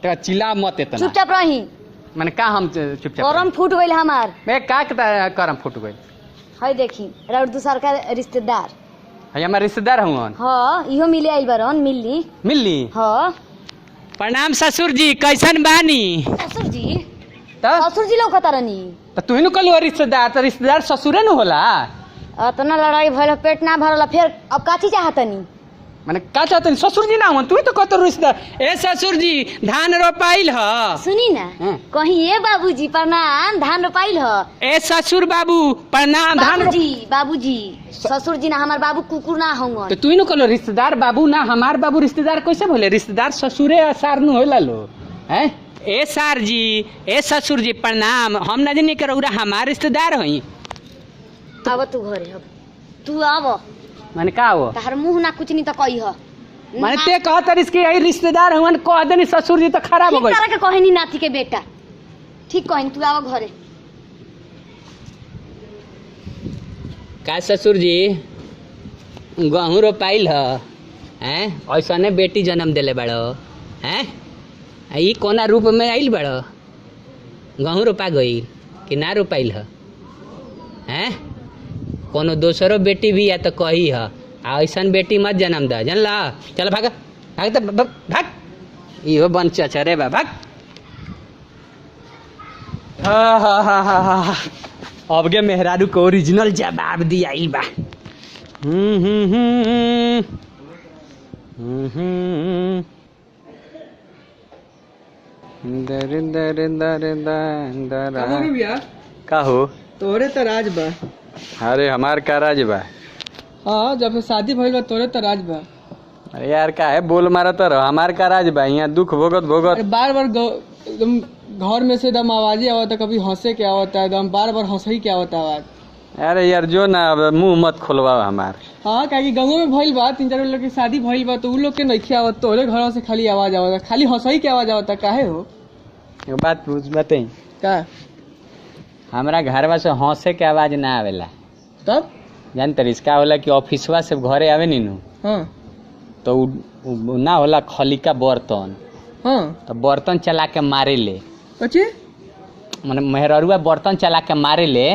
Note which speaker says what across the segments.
Speaker 1: तो चिल्ला मत इतना।
Speaker 2: चुपचाप रही।
Speaker 1: मैंने का हम चुपचाप
Speaker 2: करम फूट गइल हमार।
Speaker 1: मैं का करम फूट गइल।
Speaker 2: है देखी और दूसर का रिश्तेदार
Speaker 1: है हमारे रिश्तेदार हुआ।
Speaker 2: हाँ इहो मिले आइल बारन मिलनी।
Speaker 1: मिलनी।
Speaker 2: हाँ
Speaker 1: प्रणाम ससुर जी कैसन बानी।
Speaker 2: ससुर जी लौकता रहनी।
Speaker 1: तो तू ही कहलू रिश्तेदार तो रिश्तेदार ससुरे न होला।
Speaker 2: इतना लड़ाई भइल पेट ना भरल फिर अब काची चाहतनी।
Speaker 1: मैंने का चाहते ससुर जी ना हो तू ही तो कहते रिश्तेदार। ए ससुर जी धान रोपाइल ह।
Speaker 2: सुनी ना कहीं ए बाबूजी प्रणाम धान रोपाइल ह।
Speaker 1: ए ससुर बाबू प्रणाम धान
Speaker 2: बाबूजी ससुर जी ना हमार बाबू कुकुर ना होंगे।
Speaker 1: तो तू ही न कहलो रिश्तेदार बाबू ना हमार बाबू रिश्तेदार कैसे बोले रिश्तेदार ससुरे सार नु होला लो हैं। ए सार जी ए ससुर जी प्रणाम हम ना जानी कर हमार रिश्तेदार हई।
Speaker 2: अब तू घरे अब तू आव
Speaker 1: मैंने का हो
Speaker 2: तार मुंह ना कुछ नहीं तो कही ह।
Speaker 1: मैंने ते कहत इसके यही रिश्तेदार हुन कह देनी ससुर जी तो खराब हो गई।
Speaker 2: तारा के कहनी नाती के बेटा ठीक कहनी तू आव घरे।
Speaker 1: का ससुर जी गहूँ रोपाइल हैं ऐसने बेटी जन्म दिले बड़ो हैं ई कोना रूप में आइल बड़ो गहूँ रोपा गई कि ना रोपाइल हैं कोनो दोसरो बेटी भी या तो कही है ऐसन बेटी मत जन्म द जानला। चल भाग भाग तो भाग इहो बन चचरे बा भाग। अब गे मेहरारू को ओरिजिनल जवाब दिया बा। का हो
Speaker 3: तोरे तो राज बा।
Speaker 1: अरे हमार का राज बा।
Speaker 3: हाँ जब से शादी भइल बा तोरे तो राज बा।
Speaker 1: अरे यार का है बोल मारा तो हमार का राज बा यहाँ दुख भोगत भोगत
Speaker 3: बार बार एकदम घर में से एकदम आवाज आवता कभी हंसे के आवता एकदम बार बार हंसई के आवता आवाज।
Speaker 1: अरे यार जो ना मुंह मत खोलवा हमार।
Speaker 3: हाँ क्या गाँव में भइल बा 3-4 लोग की शादी भइल बा तो उ लोग के नइखे आवत तोरे घर से खाली आवाज आवता खाली हंसई के आवाज आवता काहे हो।
Speaker 1: एक बात पूछ बताई
Speaker 3: का
Speaker 1: हमरा घरवा से हंसे के आवाज ना आवेला
Speaker 3: तब
Speaker 1: जानते रिस्का होला कि ऑफिसवा से घरे आवे नीनू
Speaker 3: हाँ
Speaker 1: तो उ ना होला खलिका बर्तन
Speaker 3: हाँ
Speaker 1: तो बर्तन चला के मारे ले
Speaker 3: अच्छे
Speaker 1: माने मेहररुआ बर्तन चला के मारे ले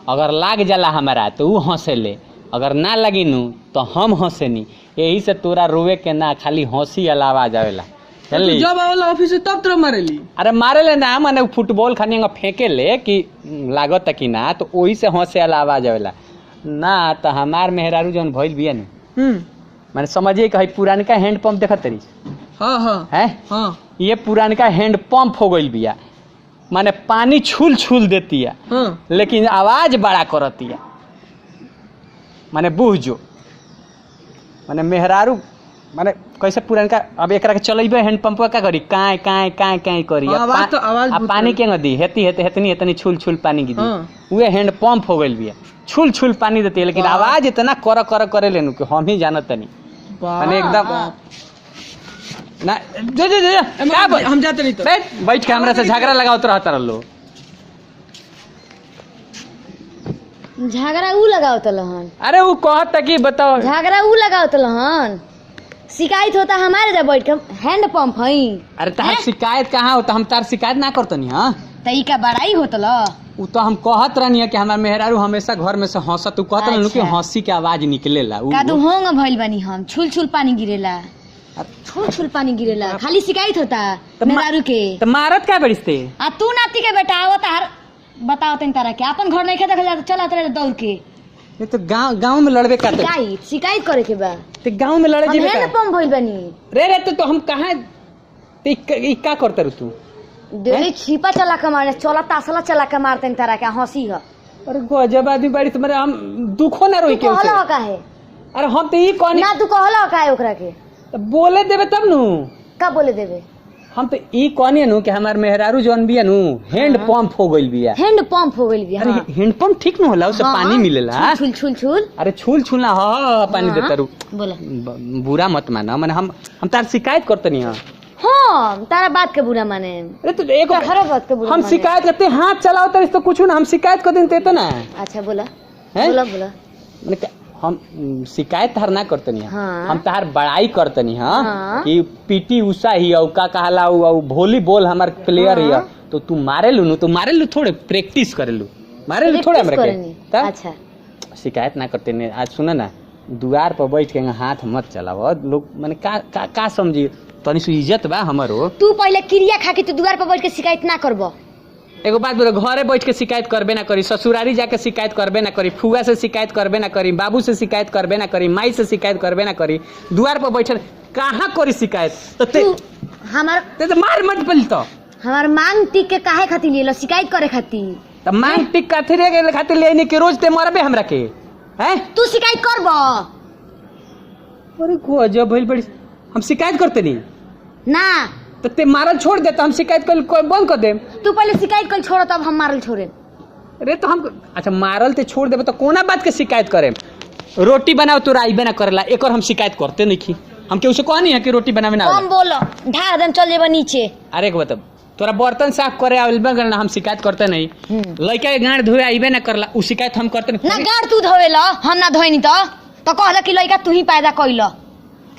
Speaker 1: अगर लाग जाला हमारा तो उ हंसे ले अगर ना लगी नू तो हम हंसे नी यही से तोरा रोवे के ना खाली हंसी वाला आवाज आवेला चली।
Speaker 3: जब आवला ऑफिस से तब तरह मारेली।
Speaker 1: अरे मारे ले ना माने फुटबॉल खानी फेंके ले कि लागत कि ना तो वही से हंसे वाला आवाज आवेला ना तो हमार मेहरारू जौन भइल बिया नी माने समझिए कि पुरानका हैंड पंप देखत तरी।
Speaker 3: हाँ हाँ
Speaker 1: है
Speaker 3: हाँ
Speaker 1: ये पुरानका हैंड पंप हो गइल बिया माने पानी छूल छूल देती है
Speaker 3: हाँ
Speaker 1: लेकिन आवाज बड़ा करती है माने बूझ जो माने मेहरारू माने कैसे पुरानका अब एकरा के चलेबे हैंड पंप का करी काय काय काय काय करी
Speaker 3: आवाज तो आवाज
Speaker 1: अब पानी के नदी हेती हेती हेतनी हेतनी छूल छूल पानी गिरी
Speaker 3: हाँ।
Speaker 1: उहे हैंड पंप हो गइल बिया छूल छूल पानी देती है लेकिन आवाज इतना कर कर करे लेनु कि हम ही जानत नहीं माने एकदम ना जे
Speaker 3: हम जाते नहीं तो
Speaker 1: बैठ के हमरा से झगड़ा लगावत रहता रहो।
Speaker 2: झगड़ा ऊ लगाओ तलहन।
Speaker 1: अरे वो कहत कि बताओ
Speaker 2: झगड़ा ऊ लगाओ तलहन शिकायत होता हमारे जब बैठ के हैंड पंप हई।
Speaker 1: अरे तार शिकायत कहाँ होता हम तार शिकायत ना करतनी। हाँ
Speaker 2: तई का बड़ाई होतला
Speaker 1: उ तो हम कहत रहनी है कि हमार मेहरारू हमेशा घर में से हंसत तू कहत रहनु कि हंसी के आवाज निकलेला
Speaker 2: कादू होंग भइल बनी हम छुल छुल पानी गिरेला छुल छुल पानी गिरेला खाली शिकायत होता मेहरारू के
Speaker 1: तो मारत का बरिसते
Speaker 2: आ तू नाती के बेटा आवत हर बताओ तन तरह के अपन घर नहीं देखल जात चलत रहे दौड़ के
Speaker 1: ये तो गांव में लड़बे करते
Speaker 2: शिकायत करे के बा
Speaker 1: ते गांव में लड़े जीवे
Speaker 2: हम पंप भइल बनी
Speaker 1: रे तो हम कहां ते का करते रह तू
Speaker 2: डेली छिपा चला के मारे चला तासला चला के मारते तरह के हंसी है।
Speaker 1: अरे गजब आदमी बाड़ी तुम्हारे हम दुखो ना रोई के
Speaker 2: उसे कहला का है।
Speaker 1: अरे हम तो ई कोनी
Speaker 2: ना तू कहला का है ओकरा के
Speaker 1: तो बोले देबे तब नु
Speaker 2: का बोले देबे
Speaker 1: हम तो ई कोनी नु कि हमार मेहरारू जोन बिया नु हैंड पंप हो गइल बिया
Speaker 2: हैंड पंप हो गइल बिया।
Speaker 1: अरे हैंड पंप ठीक न होला उसे पानी मिलेला
Speaker 2: छुल छुल छुल
Speaker 1: अरे छुल छुल ना हां पानी देता रू
Speaker 2: बोला
Speaker 1: बुरा मत माना माने हम तार शिकायत करतनी। हां
Speaker 2: हां तारा बात के बुरा माने
Speaker 1: अरे तो एक
Speaker 2: खराब बात के बुरा
Speaker 1: हम शिकायत करते हाथ चलाओ तो कुछ ना हम शिकायत कर देते तो ना।
Speaker 2: अच्छा बोला बोला बोला
Speaker 1: हम शिकायत तार ना करतनी है
Speaker 2: हाँ।
Speaker 1: हम तार बड़ाई करतनी है
Speaker 2: हाँ।
Speaker 1: कि पीटी उषा ही औ का कहला वॉलीबॉल हमार प्लेयर
Speaker 2: हाँ।
Speaker 1: है तो तू मारेलू तो मारेलू थोड़े प्रैक्टिस करेलू मारेलू थोड़े हमरा के ता?
Speaker 2: अच्छा
Speaker 1: शिकायत ना करते ने आज सुना ना दुआर पर बैठ के हाथ मत चलाओ लोग माने का समझी तनी सु इज्जत बा हमरो।
Speaker 2: तू पहले क्रिया खा के तू द्वार पर बैठ के शिकायत ना करबो।
Speaker 1: एगो बात बोलो घरे बैठ के शिकायत करबे ना करी ससुरारी जाके शिकायत करबे ना करी फुआ से शिकायत करबे ना करी बाबू से शिकायत करबे ना करी माई से शिकायत करबे ना करी दुआर पर बैठल कहाँ करी शिकायत तो ते
Speaker 2: हमार
Speaker 1: तो मार मत पल तो
Speaker 2: हमार मांग टिक के काहे खातिर लेलो शिकायत करे खातिर
Speaker 1: त मांग टिक खातिर के खातिर लेने के रोज ते मरबे हमरा के हैं
Speaker 2: तू शिकायत करबो।
Speaker 1: अरे गजब भइल बड़ी हम शिकायत करते नहीं
Speaker 2: ना
Speaker 1: तो ते मारल छोड़ दे तो हम शिकायत कर बंद कर दे।
Speaker 2: तू पहले शिकायत कर छोड़ो तब हम मारल छोड़े।
Speaker 1: अरे तो हम अच्छा मारल ते छोड़ देबे तो कोना बात के शिकायत करे रोटी बनाओ तो राइबे ना करला एक और हम शिकायत करते नहीं की हम केहू से कहनी है कि रोटी बनावे ना
Speaker 2: कम बोलो ढार दम चल जेबा नीचे।
Speaker 1: अरे के बताब तोरा बर्तन साफ करे आवेलबे करना हम शिकायत करते नहीं लड़का के गांड धोए आइबे ना करला उ शिकायत हम करते नहीं
Speaker 2: ना गाड़ तू धोवेला हम ना धोइनी तो कहला कि लइका तू ही पैदा कइलो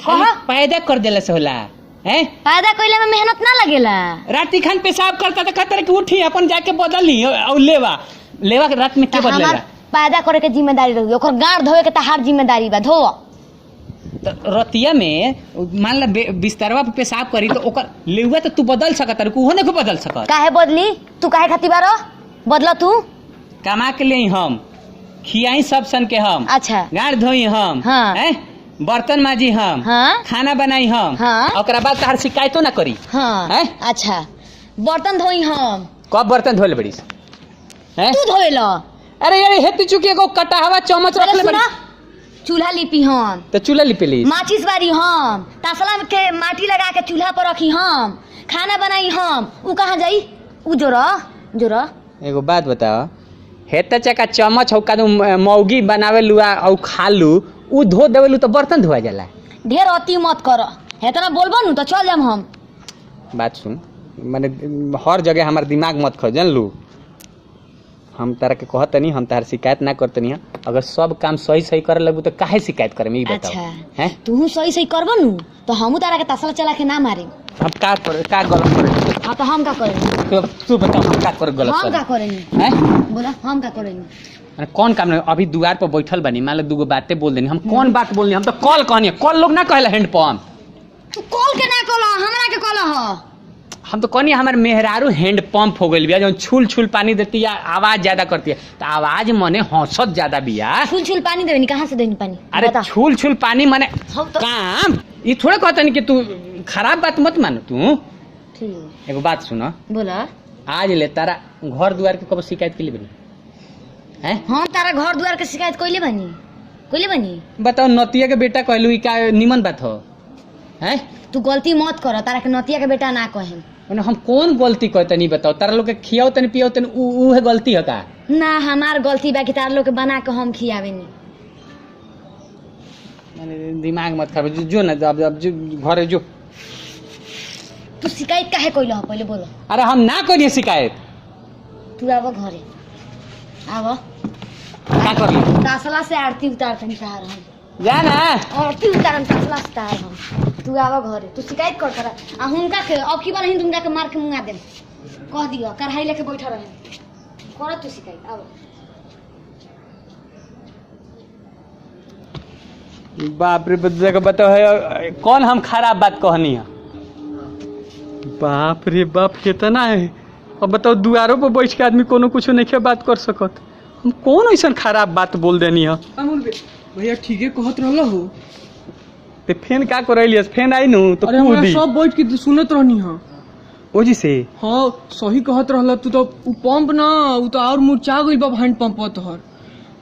Speaker 1: खाली पैदा कर देला से होला हैं
Speaker 2: पैदा कइले में मेहनत ना लगेला।
Speaker 1: राती खान पेशाब करता तो कहता कि उठी अपन जाके बदल ली और लेवा के रात में के बदलेला
Speaker 2: हमार पैदा करे के जिम्मेदारी रही ओकर गाड़ धोए के तहार जिम्मेदारी बा धो।
Speaker 1: तो रतिया में मान ला बिस्तरवा पे पेशाब करी तो ओकर लेवा तो तू बदल सकत है उहो नहीं बदल सकत
Speaker 2: काहे बदली तू काहे खातिर बारो बदला तू
Speaker 1: कमा के ले हम खियाई सब सन के हम
Speaker 2: अच्छा
Speaker 1: गाड़ धोई हम
Speaker 2: हाँ।
Speaker 1: हैं बर्तन माजी हम
Speaker 2: हाँ।
Speaker 1: खाना बनाई हम
Speaker 2: हाँ।
Speaker 1: ओकरा बाद तहार शिकायतो ना करी
Speaker 2: हाँ
Speaker 1: हैं
Speaker 2: अच्छा बर्तन धोई हम
Speaker 1: कब बर्तन धोले बड़ी हैं
Speaker 2: तू धोएला
Speaker 1: अरे यार हेती चुकी एगो कटाहवा चम्मच रख ले बड़ी
Speaker 2: चूल्हा लिपी हम
Speaker 1: तो चूल्हा लिपे ली
Speaker 2: माचिस बारी हम तसला के माटी लगा के चूल्हा पर रखी हम खाना बनाई हम उ कहाँ जाई उ जोरा
Speaker 1: एगो बात बताओ हेता चका चम्मच हो कादू मौगी बनावे लुआ औ खा लू उ धो देवेलू तो बर्तन धोआ जाला।
Speaker 2: ढेर अति मत कर हेतना बोलबो नु तो चल जाम हम।
Speaker 1: बात सुन माने हर जगह हमार दिमाग मत खो जान लू हम तारा के कहत नहीं हम तार शिकायत ना करते नहीं अगर सब काम सही सही करे लगू तो काहे शिकायत करे में बताओ
Speaker 2: अच्छा
Speaker 1: हैं
Speaker 2: तू सही करबो नु तो हमहू तारा के तसला चला के ना मारे
Speaker 1: हम का गलत करे
Speaker 2: हां तो हम का करे
Speaker 1: तू बता हम का कर गलत
Speaker 2: हम का
Speaker 1: करे
Speaker 2: करे
Speaker 1: हैं
Speaker 2: बोला हम का करे
Speaker 1: माने कौन काम नहीं अभी दुआर पर बैठल बनी मान लो दूगो बातें बोल देनी हम कौन बात बोलनी हम तो कॉल कहनी कॉल लोग ना कहला हैंड पंप
Speaker 2: तू कॉल के ना कहला हमरा के कहला ह
Speaker 1: हम तो कहनी हमारे मेहरारू हैंड पंप हो गई बिया जो छुल छुल पानी देती है आवाज ज्यादा करती है तो आवाज मने हौसत ज्यादा बिया
Speaker 2: छुल छुल पानी देनी कहाँ से देनी पानी
Speaker 1: अरे
Speaker 2: बता।
Speaker 1: छुल छुल पानी मने
Speaker 2: हम तो
Speaker 1: काम ये थोड़ा कहता नहीं कि तू खराब बात मत मानो तू
Speaker 2: ठीक
Speaker 1: एगो बात सुनो
Speaker 2: बोला
Speaker 1: आज ले तारा घर दुआर के कब शिकायत के लिए बनी हैं
Speaker 2: हम तारा घर द्वार के शिकायत कइले बनी
Speaker 1: बताओ नतिया के बेटा कहलू ई का निमन बात हो हैं
Speaker 2: तू गलती मत कर तारा के नतिया के बेटा ना कहे
Speaker 1: माने हम कौन गलती कहते नहीं बताओ तारा लोग के खियाओ तनी पियाओ तनी ऊ है गलती है का
Speaker 2: ना हमार गलती बाकी तारा लोग के बना के हम खियावे नी
Speaker 1: माने दिमाग मत खराब जो ना अब जो घरे जो
Speaker 2: तू शिकायत काहे कइल ह पहिले बोलो
Speaker 1: अरे हम ना करिए शिकायत
Speaker 2: तू आव घरे आव
Speaker 1: का कर ली
Speaker 2: तसला से आरती उतारतन तार हम
Speaker 1: जा ना
Speaker 2: आरती उतारन तसला से तार हम तू आव घरे तू शिकायत कर तारा आ हुनका के अब की बार हिंद हुनका के मार के मुंगा देम कह दियो कढ़ाई लेके बैठा रहे कर तू शिकायत आव
Speaker 1: बाप रे जगह बताओ है कौन हम खराब बात कहनी है बाप रे बाप कितना है अब बताओ दुआरों पर बैठ के आदमी कोनो कुछ नहीं बात कर सकत हम कौन ऐसा खराब बात बोल देनी है
Speaker 3: अमूल भैया ठीके कहत रहल हो
Speaker 1: ते फेन का करैलियस फेन आई नु तो
Speaker 3: अरे हमरा
Speaker 1: कूदी
Speaker 3: सब बैठ के सुनत रहनी ह
Speaker 1: ओजी से
Speaker 3: हाँ सही कहत रहल तू तो उ पंप ना उ तो और मुरझा गइल बा हैंड पंप तोहर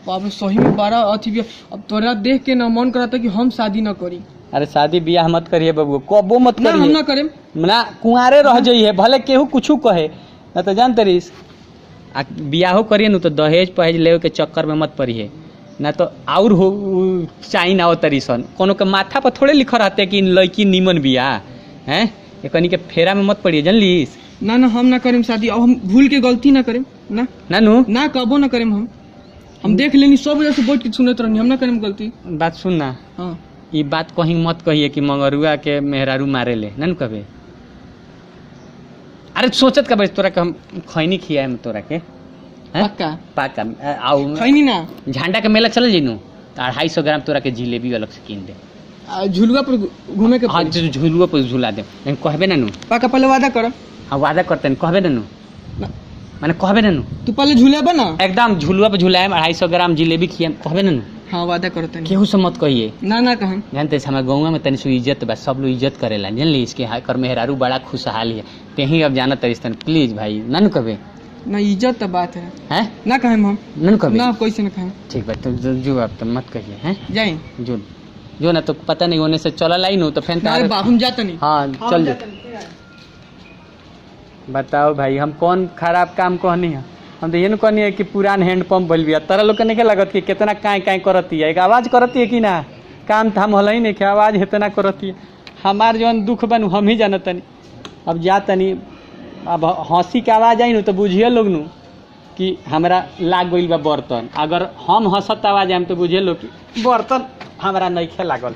Speaker 3: बाप रे सही में बड़ा अथी भी अब तोरा देख के ना मन करता कि हम शादी ना करी
Speaker 1: अरे शादी बियाह मत करिए बाबू कबो मत
Speaker 3: ना हम
Speaker 1: करिए
Speaker 3: ना करेम
Speaker 1: ना कुंवारे रह जाइए भले केहू कुछू कहे ना तो जानते रहीस आ बियाहो करिए नु तो दहेज पहेज लेवे के चक्कर में मत पड़िए ना तो और हो चाही ना हो तरीसन कोनो के माथा पर थोड़े लिखा रहते कि लड़की नीमन बिया हैं ये कनी के फेरा में मत पड़िए जानलीस
Speaker 3: ना ना हम ना करेम शादी अब हम भूल के गलती ना करेम ना
Speaker 1: नानू
Speaker 3: ना कबो ना करेम हम हम देख लेनी सब वजह से बैठ के सुनत रहनी, हम ना करें गलती।
Speaker 1: बात सुन ना,
Speaker 3: हाँ
Speaker 1: ये बात कहीं मत कहिए कि मंगरुआ के मेहरारू मारे ले ना कबे। अरे सोचत का तोरा के हम खैनी खियाए तोरा के
Speaker 3: पक्का
Speaker 1: पाका आओ
Speaker 3: खैनी ना।
Speaker 1: झंडा के मेला चल जीनू तो 250 ग्राम तोरा के जिलेबी अलग से कीन दे।
Speaker 3: झुलुआ पर घूमे के
Speaker 1: हाँ झुलुआ पर झुला दे, लेकिन कहबे ना नू।
Speaker 3: पक्का पहले वादा कर।
Speaker 1: हाँ वादा करते हैं, कहबे ना नू, माने कहबे ना नू।
Speaker 3: तू पहले झूलेबा ना।
Speaker 1: एकदम झुलुआ पर झुलाए 250 ग्राम जिलेबी खियाए, कहबे ना नू।
Speaker 3: हाँ वादा करते हैं।
Speaker 1: केहू से मत कहिए
Speaker 3: ना कहन।
Speaker 1: जानते हमारे गाँव में तनी सु इज्जत बा, सब लोग इज्जत करेला जान ली। इसके कर मेहरारू बड़ा खुशहाल है, तेही अब जाना तरिस्तन प्लीज भाई ना नू कबे।
Speaker 3: ना इज्जत तो बात है
Speaker 1: हैं
Speaker 3: ना कहें हम
Speaker 1: ना कबे
Speaker 3: ना कैसे ना कहें।
Speaker 1: ठीक बात, तो जो आप तो मत कहिए हैं
Speaker 3: जाए
Speaker 1: जो ना तो पता नहीं होने से चला लाई नो तो फिर
Speaker 3: अरे बाप हम जाता नहीं।
Speaker 1: हाँ चल जा। बताओ भाई हम कौन खराब काम कहनी है, हम तो ये न कहनी है कि पुरान हैंडपम्प बल बिया। तारा लोग के नहीं लगत कि कितना काई काई करती है, एक आवाज करती है कि ना, काम था हम हल ही नहीं कि आवाज इतना करती है। हमार जौन दुख बनू हम ही जानतनी। अब जा तनी अब हंसी के आवाज आई नु तो बुझिए लोग नु कि हमरा लाग गइल बा बर्तन। अगर हम हंसत आवाज आम तो बुझिए लोग कि बर्तन हमरा नहीं लागल।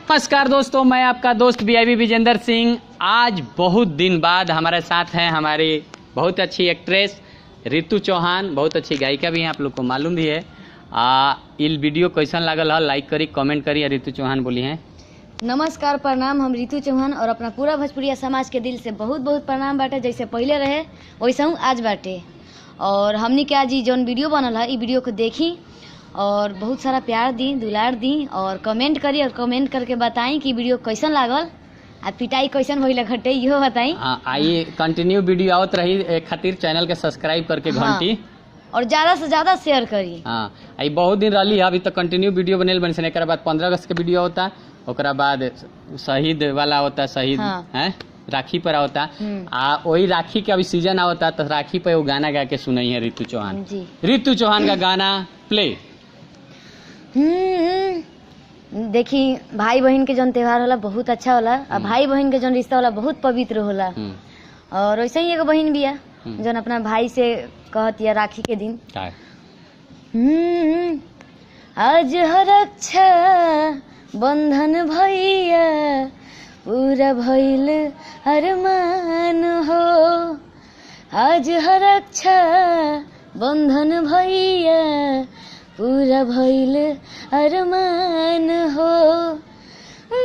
Speaker 1: नमस्कार दोस्तों, मैं आपका दोस्त VIP विजेंद्र सिंह। आज बहुत दिन बाद हमारे साथ हैं हमारी बहुत अच्छी एक्ट्रेस रितु चौहान, बहुत अच्छी गायिका भी हैं, आप लोग को मालूम भी है। इल वीडियो कैसन लागल है लाइक करी कमेंट करी। रितु चौहान बोली हैं
Speaker 2: नमस्कार प्रणाम, हम रितु चौहान और अपना पूरा भोजपुरिया समाज के दिल से बहुत बहुत प्रणाम बाटे। जैसे पहले रहे वैसे हूँ आज बाटे। और हमनी के आज जौन वीडियो बनल है, ई वीडियो को देखी और बहुत सारा प्यार दी, दुलार दी और कमेंट करी और कमेंट करके बताई कि वीडियो कैसन लागल आ पिटाई कैसन भइल घटे इहो बताई।
Speaker 1: आइए कंटिन्यू वीडियो आवत रही, एक खातिर चैनल के सब्सक्राइब करके घंटी
Speaker 2: और ज़्यादा से ज़्यादा शेयर करी।
Speaker 1: हाँ आई बहुत दिन रही है, अभी तक कंटिन्यू वीडियो बनेल बन सन। एक बाद 15 अगस्त के वीडियो होता, ओकरा बाद शहीद वाला होता, शहीद हैं राखी पर होता। वही राखी के अभी सीजन आवता तो राखी पे वो गाना गा के सुनाई है रितु चौहान जी। रितु चौहान का गाना प्ले।
Speaker 2: देखी भाई बहन के जौन त्योहार होला बहुत अच्छा होला और भाई बहन के जौन रिश्ता होला बहुत पवित्र होला। और वैसे ही एगो बहन बिया जौन अपना भाई से कहतिया राखी के दिन आज हर रक्षा बंधन भैया पूरा भइल अरमान हो। आज हर रक्षा बंधन भैया पूरा भइल अरमान हो।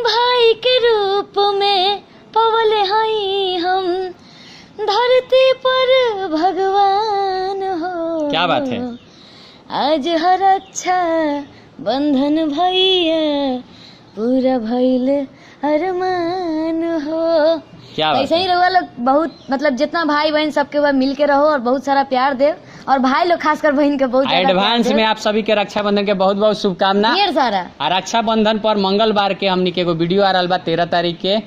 Speaker 2: भाई के रूप में पवले हई हम धरती पर भगवान हो।
Speaker 1: क्या बात है।
Speaker 2: आज हर रक्षा बंधन भैया पूरा भइल अरमान हो।
Speaker 1: क्या
Speaker 2: ऐसे ही रहुआ लोग बहुत मतलब जितना भाई बहन सबके बाद मिल के रहो और बहुत सारा प्यार दे। और भाई लोग खासकर बहन के बहुत
Speaker 1: एडवांस में आप सभी के रक्षाबंधन के बहुत बहुत शुभकामना।
Speaker 2: ढेर सारा।
Speaker 1: रक्षाबंधन पर मंगलवार के हमनी के एगो वीडियो आ रहा बा 13 तारीख के,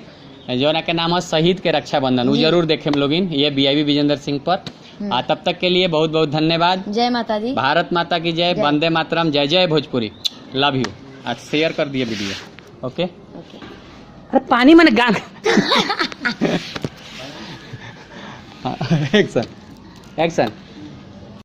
Speaker 1: जो ना के नाम है शहीद के रक्षाबंधन, वो जरूर देखे लोगिन ये VIP विजेंद्र सिंह पर। तब तक के लिए बहुत बहुत धन्यवाद।
Speaker 2: जय माता दी,
Speaker 1: भारत माता की जय, वंदे मातरम, जय जय भोजपुरी, लव यू। आज शेयर कर दिए वीडियो। ओके अरे पानी मैंने गान एक्शन एक्शन